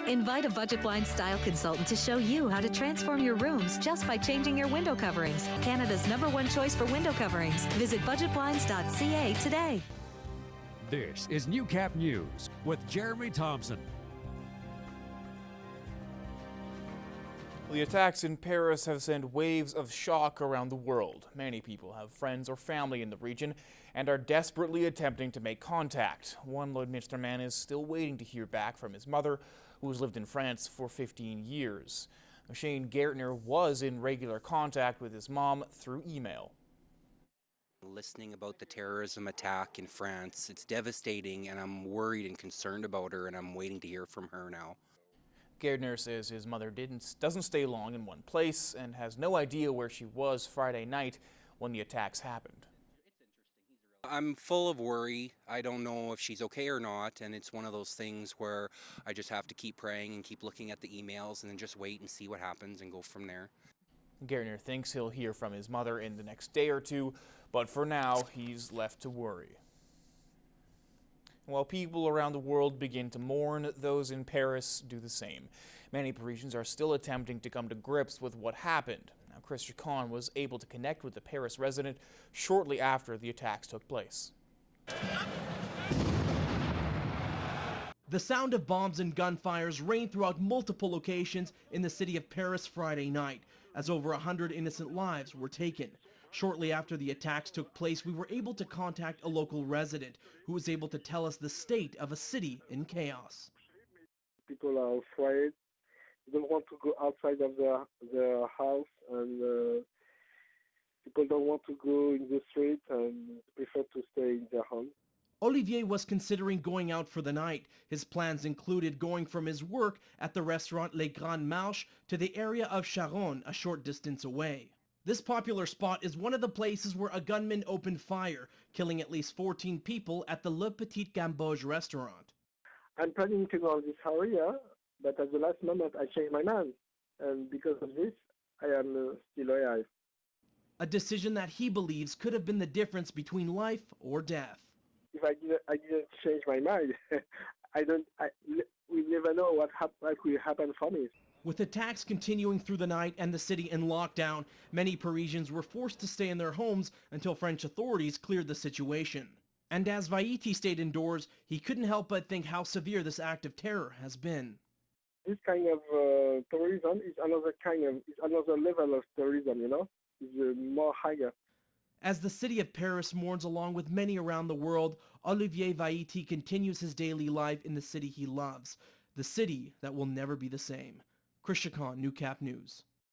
Invite a Budget Blinds style consultant to show you how to transform your rooms just by changing your window coverings. Canada's #1 choice for window coverings. Visit budgetblinds.ca today. This is Newcap News with Jeremy Thompson. The attacks in Paris have sent waves of shock around the world. Many people have friends or family in the region and are desperately attempting to make contact. One Lloydminster man is still waiting to hear back from his mother, who has lived in France for 15 years. Shane Gertner was in regular contact with his mom through email. Listening about the terrorism attack in France, it's devastating, and I'm worried and concerned about her, and I'm waiting to hear from her now. Gertner says his mother doesn't stay long in one place and has no idea where she was Friday night when the attacks happened. I'm full of worry. I don't know if she's okay or not, and it's one of those things where I just have to keep praying and keep looking at the emails and then just wait and see what happens and go from there. Gertner thinks he'll hear from his mother in the next day or two, but for now he's left to worry. While people around the world begin to mourn, those in Paris do the same. Many Parisians are still attempting to come to grips with what happened. Now, Chris Chacon was able to connect with the Paris resident shortly after the attacks took place. The sound of bombs and gunfires rained throughout multiple locations in the city of Paris Friday night, as over 100 innocent lives were taken. Shortly after the attacks took place, we were able to contact a local resident who was able to tell us the state of a city in chaos. People are afraid. They don't want to go outside of their house, and people don't want to go in the street and prefer to stay in their home. Olivier was considering going out for the night. His plans included going from his work at the restaurant Les Grandes Marches to the area of Charonne, a short distance away. This popular spot is one of the places where a gunman opened fire, killing at least 14 people at the Le Petit Gamboge restaurant. I'm planning to go on this area, but at the last moment I changed my mind, and because of this, I am still alive. A decision that he believes could have been the difference between life or death. If I didn't change my mind, we never know what will happen for me. With attacks continuing through the night and the city in lockdown, many Parisians were forced to stay in their homes until French authorities cleared the situation. And as Vaiti stayed indoors, he couldn't help but think how severe this act of terror has been. This kind of terrorism is another level of terrorism, you know? It's more higher. As the city of Paris mourns along with many around the world, Olivier Vaiti continues his daily life in the city he loves, the city that will never be the same. Chris Chacon, Newcap News.